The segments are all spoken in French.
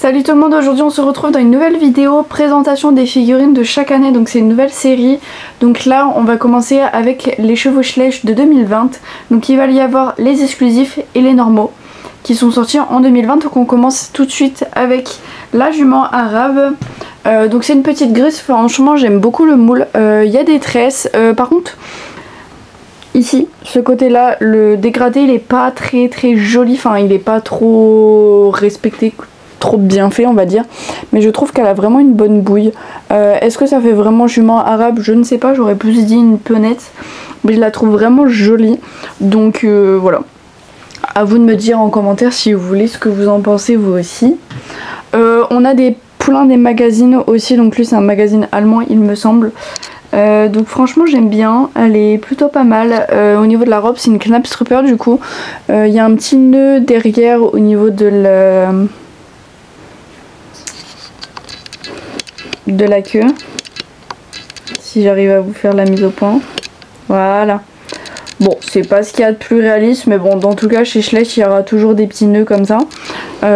Salut tout le monde, aujourd'hui on se retrouve dans une nouvelle vidéo présentation des figurines de chaque année, donc c'est une nouvelle série. Donc là on va commencer avec les Chevauche-Lèche de 2020, donc il va y avoir les exclusifs et les normaux qui sont sortis en 2020. Donc on commence tout de suite avec la jument arabe. Donc c'est une petite grise, franchement j'aime beaucoup le moule, il y a des tresses, par contre ici, ce côté là, le dégradé il est pas très joli, enfin il est pas trop respecté, trop bien fait on va dire, mais je trouve qu'elle a vraiment une bonne bouille. Est-ce que ça fait vraiment jument arabe? Je ne sais pas, j'aurais plus dit une peunette, mais je la trouve vraiment jolie, donc voilà. À vous de me dire en commentaire si vous voulez ce que vous en pensez vous aussi. On a des poulains des magazines aussi, donc lui c'est un magazine allemand il me semble. Donc franchement j'aime bien, elle est plutôt pas mal. Au niveau de la robe c'est une Knabstruper du coup. Il y a un petit nœud derrière au niveau de la queue. Si j'arrive à vous faire la mise au point. Voilà. Bon, c'est pas ce qu'il y a de plus réaliste, mais bon, dans tout cas, chez Schleich, il y aura toujours des petits nœuds comme ça.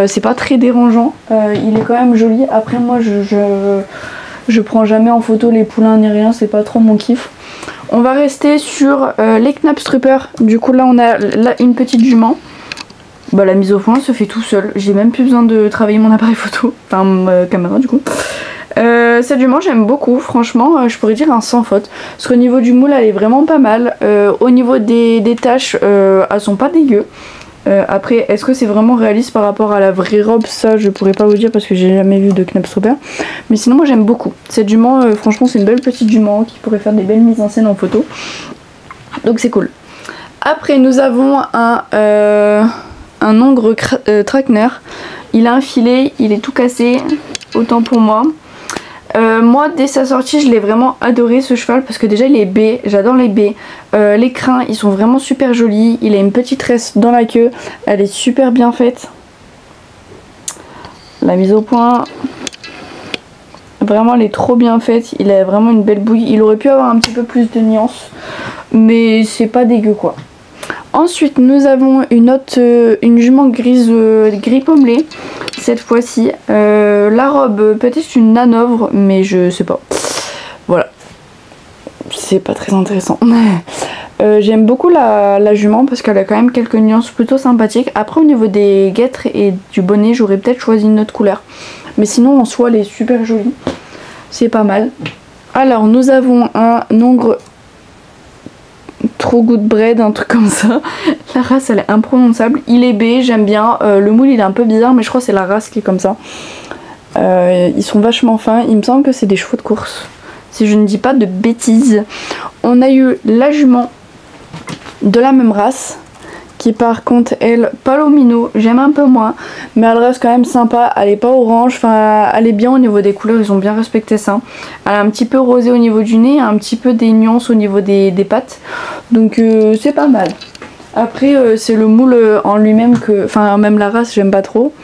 C'est pas très dérangeant. Il est quand même joli. Après, moi, je prends jamais en photo les poulains ni rien, c'est pas trop mon kiff. On va rester sur les Knabstruper. Du coup, là, on a une petite jument. Bah, la mise au point se fait tout seul. J'ai même plus besoin de travailler mon appareil photo. Enfin, ma caméra, du coup. Cette jument j'aime beaucoup, franchement je pourrais dire un sans faute, parce qu'au niveau du moule elle est vraiment pas mal. Au niveau des taches elles sont pas dégueu. Après est-ce que c'est vraiment réaliste par rapport à la vraie robe, ça je pourrais pas vous dire parce que j'ai jamais vu de Knabstruper, mais sinon moi j'aime beaucoup cette jument. Franchement c'est une belle petite jument qui pourrait faire des belles mises en scène en photo, donc c'est cool. Après nous avons un Hongre Trakehner. Il a un filet, il est tout cassé, autant pour moi. Moi dès sa sortie je l'ai vraiment adoré ce cheval, parce que déjà il est B, j'adore les B. Les crins ils sont vraiment super jolis, il a une petite tresse dans la queue, elle est super bien faite. La mise au point, vraiment elle est trop bien faite, il a vraiment une belle bouille. Il aurait pu avoir un petit peu plus de nuances, mais c'est pas dégueu quoi. Ensuite nous avons une jument grise gris pommelé cette fois-ci. La robe peut-être une Hanovre, mais je sais pas. Voilà, c'est pas très intéressant. J'aime beaucoup la jument parce qu'elle a quand même quelques nuances plutôt sympathiques. Après au niveau des guêtres et du bonnet j'aurais peut-être choisi une autre couleur, mais sinon en soi elle est super jolie, c'est pas mal. Alors nous avons un Hongre Trop Good Bread, un truc comme ça. La race elle est imprononçable. Il est B, j'aime bien. Le moule il est un peu bizarre, mais je crois que c'est la race qui est comme ça. Ils sont vachement fins. Il me semble que c'est des chevaux de course, si je ne dis pas de bêtises. On a eu la jument de la même race, qui par contre elle Palomino, j'aime un peu moins, mais elle reste quand même sympa. Elle est pas orange, enfin elle est bien au niveau des couleurs, ils ont bien respecté ça. Elle a un petit peu rosé au niveau du nez, un petit peu des nuances au niveau des pattes, donc c'est pas mal. Après c'est le moule en lui-même que, enfin même la race j'aime pas trop.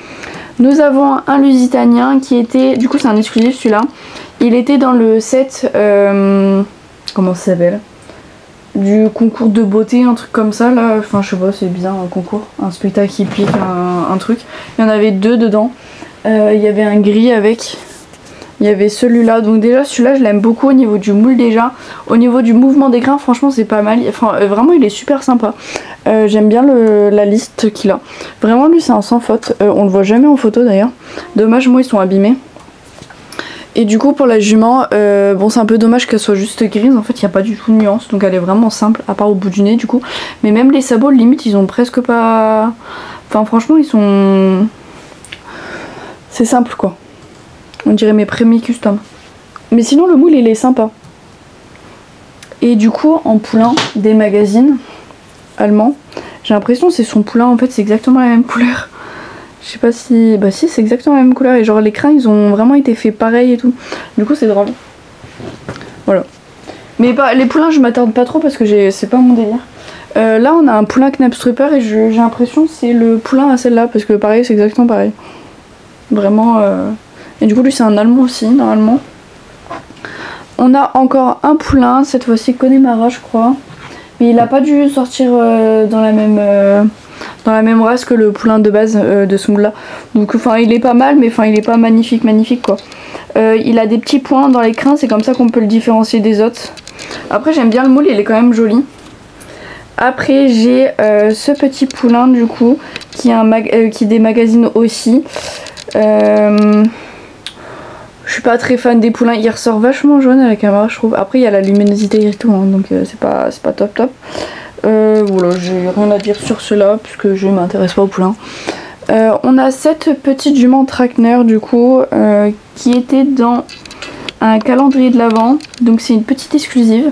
Nous avons un Lusitanien qui était, du coup c'est un exclusif celui-là, il était dans le set, comment ça s'appelle, du concours de beauté, un truc comme ça là, enfin je sais pas, c'est bizarre un concours, un spectacle qui pique, un truc. Il y en avait deux dedans, il y avait un gris avec, il y avait celui-là, donc déjà celui-là je l'aime beaucoup au niveau du moule déjà. Au niveau du mouvement des grains franchement c'est pas mal, enfin vraiment il est super sympa. J'aime bien la liste qu'il a, vraiment lui c'est un sans faute. On le voit jamais en photo d'ailleurs, dommage, moi ils sont abîmés. Et du coup pour la jument, bon c'est un peu dommage qu'elle soit juste grise, en fait il n'y a pas du tout de nuance, donc elle est vraiment simple, à part au bout du nez du coup. Mais même les sabots limite ils ont presque pas... Enfin franchement ils sont... C'est simple quoi. On dirait mes premiers custom. Mais sinon le moule il est sympa. Et du coup en poulain des magazines allemands, j'ai l'impression que c'est son poulain, en fait c'est exactement la même couleur. Je sais pas si... Bah si c'est exactement la même couleur, et genre les crins ils ont vraiment été faits pareil et tout. Du coup c'est drôle. Voilà. Mais les poulains je m'attarde pas trop parce que c'est pas mon délire. Là on a un poulain Knabstruper et j'ai l'impression que c'est le poulain à celle-là, parce que pareil c'est exactement pareil. Vraiment... Et du coup lui c'est un allemand aussi normalement. On a encore un poulain, cette fois-ci Connemara je crois. Mais il a pas dû sortir dans dans la même race que le poulain de base de ce moule là. Donc enfin il est pas mal, mais enfin il est pas magnifique quoi. Il a des petits points dans les crins, c'est comme ça qu'on peut le différencier des autres. Après j'aime bien le moule, il est quand même joli. Après j'ai ce petit poulain du coup qui des magazines aussi. Je suis pas très fan des poulains, il ressort vachement jaune à la caméra je trouve. Après il y a la luminosité et tout hein, donc c'est pas top. Voilà, j'ai rien à dire sur cela puisque je m'intéresse pas aux poulains. On a cette petite jument Trakehner du coup qui était dans un calendrier de l'Avent, donc c'est une petite exclusive.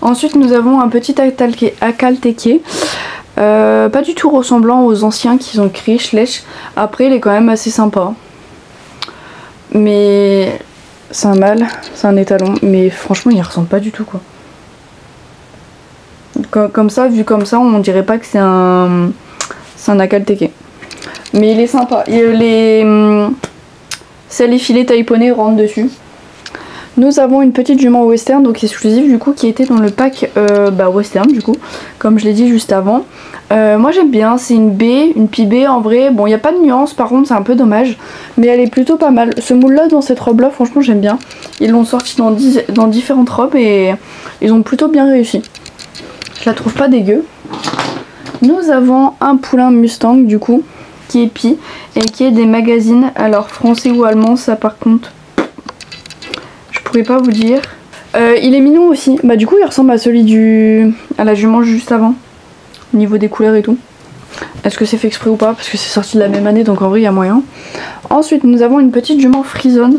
Ensuite nous avons un petit Akhal-Teke, pas du tout ressemblant aux anciens qu'ils ont créé Schleich. Après il est quand même assez sympa. Mais c'est un mâle, c'est un étalon, mais franchement il ressemble pas du tout quoi. Comme ça, vu comme ça, on dirait pas que c'est un Akhal-Teke. Mais il est sympa. Les filets taille poney rentrent dessus. Nous avons une petite jument western, donc exclusive du coup, qui était dans le pack western du coup, comme je l'ai dit juste avant. Moi j'aime bien, c'est une Pibée en vrai. Bon, il n'y a pas de nuance, par contre c'est un peu dommage, mais elle est plutôt pas mal. Ce moule là, dans cette robe là, franchement j'aime bien. Ils l'ont sorti dans différentes robes et ils ont plutôt bien réussi. Je la trouve pas dégueu. Nous avons un poulain Mustang du coup, qui est pie et qui est des magazines. Alors français ou allemand, ça par contre, je pourrais pas vous dire. Il est mignon aussi. Bah du coup il ressemble à celui à la jument juste avant. Au niveau des couleurs et tout. Est-ce que c'est fait exprès ou pas? Parce que c'est sorti de la même année donc en vrai il y a moyen. Ensuite nous avons une petite jument frison.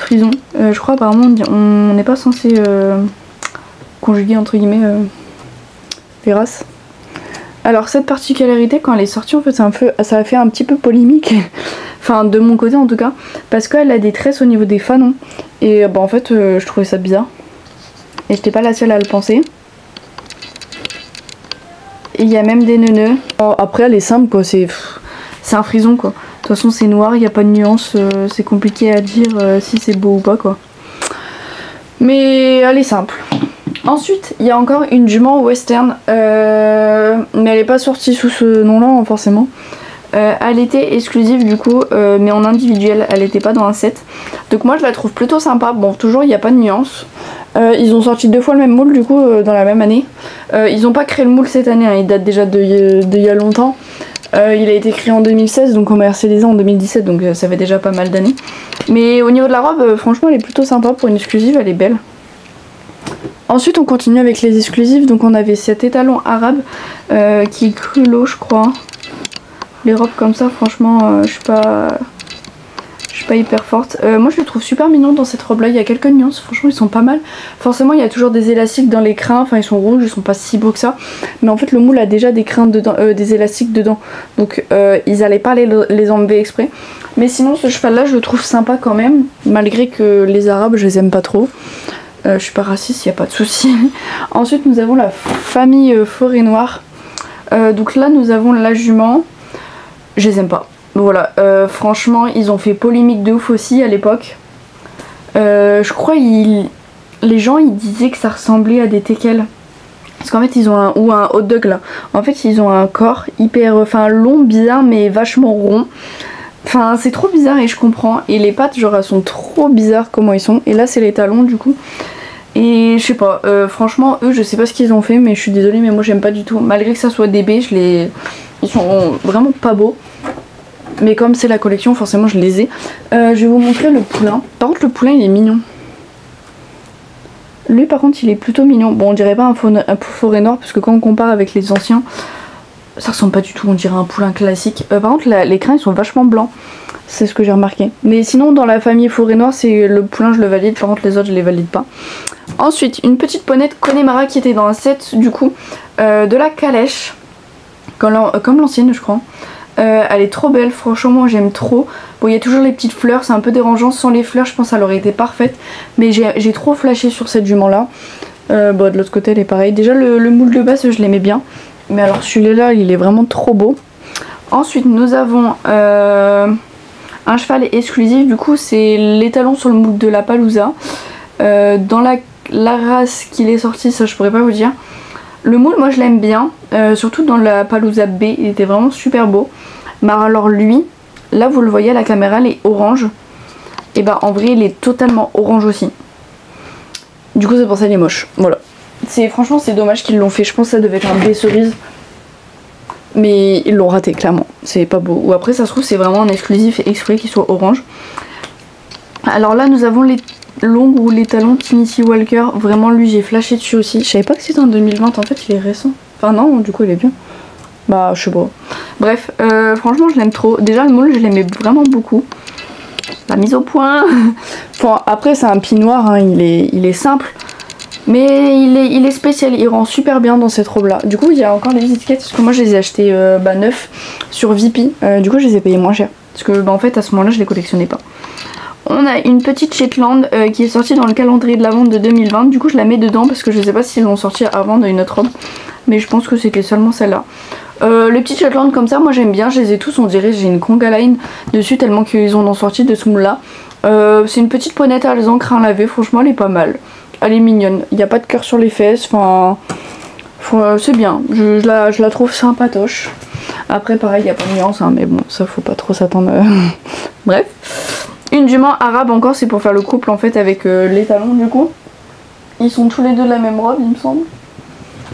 Je crois apparemment on n'est pas censé conjuguer entre guillemets les races. Alors cette particularité quand elle est sortie en fait ça a fait un petit peu polémique. Enfin de mon côté en tout cas. Parce qu'elle a des tresses au niveau des fanons. Et bah en fait je trouvais ça bizarre. Et j'étais pas la seule à le penser. Et il y a même des neuneux. Après elle est simple quoi, c'est un frison quoi. De toute façon c'est noir, il n'y a pas de nuance, c'est compliqué à dire si c'est beau ou pas quoi. Mais elle est simple. Ensuite il y a encore une jument western, mais elle n'est pas sortie sous ce nom là forcément. Elle était exclusive du coup, mais en individuel, elle n'était pas dans un set. Donc moi je la trouve plutôt sympa. Bon toujours il n'y a pas de nuance. Ils ont sorti 2 fois le même moule du coup dans la même année. Ils n'ont pas créé le moule cette année, hein, il date déjà il y a longtemps. Il a été créé en 2016 donc commercialisé en 2017 donc ça fait déjà pas mal d'années. Mais au niveau de la robe franchement elle est plutôt sympa pour une exclusive, elle est belle. Ensuite on continue avec les exclusives, donc on avait cet étalon arabe qui est Crulo je crois. Les robes comme ça franchement je suis pas hyper forte. Moi je le trouve super mignon dans cette robe là, il y a quelques nuances, franchement ils sont pas mal. Forcément il y a toujours des élastiques dans les crins, enfin ils sont rouges, ils sont pas si beaux que ça. Mais en fait le moule a déjà des crins dedans, des élastiques dedans. Donc ils allaient pas les enlever exprès. Mais sinon ce cheval là je le trouve sympa quand même, malgré que les arabes je les aime pas trop. Je suis pas raciste, il n'y a pas de souci. Ensuite nous avons la famille forêt noire. Donc là nous avons la jument. Je les aime pas. Voilà, franchement ils ont fait polémique de ouf aussi à l'époque. Je crois les gens ils disaient que ça ressemblait à des teckels. Parce qu'en fait ils ont un hot dog là. En fait ils ont un corps hyper long, bizarre mais vachement rond. Enfin c'est trop bizarre et je comprends. Et les pattes genre elles sont trop bizarres comment ils sont. Et là c'est les talons du coup. Et je sais pas, franchement eux je sais pas ce qu'ils ont fait mais je suis désolée mais moi j'aime pas du tout. Malgré que ça soit des baies, ils sont vraiment pas beaux. Mais comme c'est la collection forcément je les ai. Je vais vous montrer le poulain. Par contre le poulain il est mignon. Lui par contre il est plutôt mignon. Bon on dirait pas un forêt noir parce que quand on compare avec les anciens ça ressemble pas du tout, on dirait un poulain classique. Par contre les crins ils sont vachement blancs. C'est ce que j'ai remarqué. Mais sinon dans la famille forêt noire c'est le poulain je le valide. Par contre les autres je les valide pas. Ensuite une petite ponette Connemara qui était dans un set du coup de la calèche. Comme l'ancienne je crois. Elle est trop belle, franchement j'aime trop. Bon il y a toujours les petites fleurs, c'est un peu dérangeant. Sans les fleurs je pense qu'elle aurait été parfaite. Mais j'ai trop flashé sur cette jument là. Bon de l'autre côté elle est pareille. Déjà le moule de base je l'aimais bien. Mais alors celui-là il est vraiment trop beau. Ensuite nous avons un cheval exclusif. Du coup c'est l'étalon sur le moule de la Palouza. Dans la race qu'il est sorti ça je pourrais pas vous dire. Le moule moi je l'aime bien, surtout dans la Palooza B, il était vraiment super beau. Mais alors lui, là vous le voyez à la caméra, il est orange. Et bah en vrai il est totalement orange aussi. Du coup c'est pour ça qu'il est moche, voilà. Franchement c'est dommage qu'ils l'ont fait, je pense que ça devait être un B cerise. Mais ils l'ont raté clairement, c'est pas beau. Ou après ça se trouve c'est vraiment un exclusif et exprès qu'il soit orange. Alors là nous avons les longs ou les talons Timothy Walker. Vraiment lui j'ai flashé dessus aussi. Je savais pas que c'était en 2020, en fait il est récent. Enfin non, du coup il est bien. Bah je sais pas. Bref, franchement je l'aime trop. Déjà le moule je l'aimais vraiment beaucoup. La mise au point. Bon, après c'est un pis noir, hein. il est simple. Mais il est spécial, il rend super bien dans cette robe là. Du coup il y a encore les étiquettes parce que moi je les ai achetées neufs sur Vipi. Du coup je les ai payées moins cher. Parce que en fait à ce moment là je les collectionnais pas. On a une petite Shetland qui est sortie dans le calendrier de la vente de 2020. Du coup je la mets dedans parce que je sais pas s'ils l'ont sortie avant d'une autre robe. Mais je pense que c'était seulement celle-là. Les petites Shetland comme ça moi j'aime bien. Je les ai tous, on dirait j'ai une conga line dessus tellement qu'ils en ont sorti de ce moule là. C'est une petite poignette à encre à laver. Franchement elle est pas mal. Elle est mignonne. Il n'y a pas de cœur sur les fesses. Enfin c'est bien. Je la trouve sympatoche. Après pareil il n'y a pas de nuance hein, mais bon ça faut pas trop s'attendre. Bref. Une jument arabe encore, c'est pour faire le couple en fait avec les talons du coup. Ils sont tous les deux de la même robe il me semble.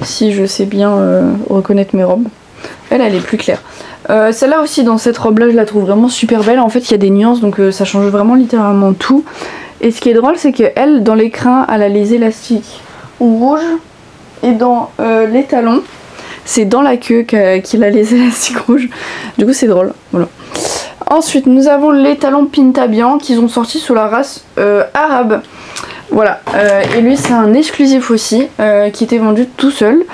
Si je sais bien reconnaître mes robes. Elle est plus claire. Celle-là aussi dans cette robe là je la trouve vraiment super belle. En fait il y a des nuances donc ça change vraiment littéralement tout. Et ce qui est drôle c'est qu'elle dans les crins elle a les élastiques rouges. Et dans les talons c'est dans la queue qu'il a les élastiques rouges. Du coup c'est drôle. Voilà. Ensuite nous avons les talons Pintabian qu'ils ont sortis sous la race arabe. Voilà, et lui c'est un exclusif aussi qui était vendu tout seul.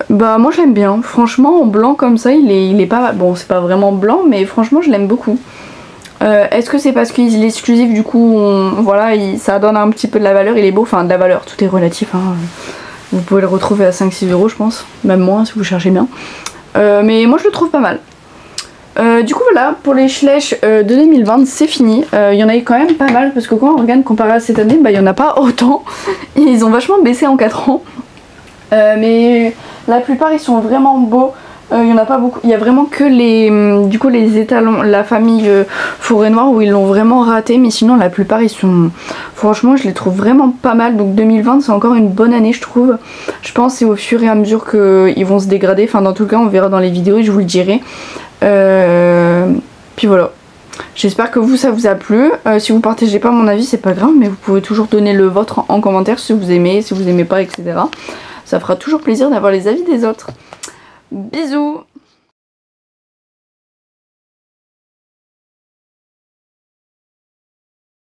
Bah moi je l'aime bien, franchement en blanc comme ça il est pas... Bon c'est pas vraiment blanc mais franchement je l'aime beaucoup. Est-ce que c'est parce qu'il est exclusif du coup voilà, ça donne un petit peu de la valeur, il est beau, enfin de la valeur, tout est relatif hein. Vous pouvez le retrouver à 5-6 € je pense, même moins si vous cherchez bien. Mais moi je le trouve pas mal. Du coup voilà, pour les Schleich de 2020 c'est fini. Il y en a eu quand même pas mal parce que quand on regarde comparé à cette année, bah il y en a pas autant. Ils ont vachement baissé en 4 ans. Mais la plupart ils sont vraiment beaux. Il y en a pas beaucoup. Il y a vraiment que les étalons, la famille Forêt Noire où ils l'ont vraiment raté. Mais sinon la plupart ils sont... Franchement je les trouve vraiment pas mal. Donc 2020 c'est encore une bonne année je trouve. Je pense que c'est au fur et à mesure qu'ils vont se dégrader. Enfin dans tout cas on verra dans les vidéos et je vous le dirai. Puis voilà. J'espère que ça vous a plu. Si vous partagez pas mon avis c'est pas grave. Mais vous pouvez toujours donner le vôtre en commentaire si vous aimez, si vous aimez pas etc. Ça fera toujours plaisir d'avoir les avis des autres. Bisous.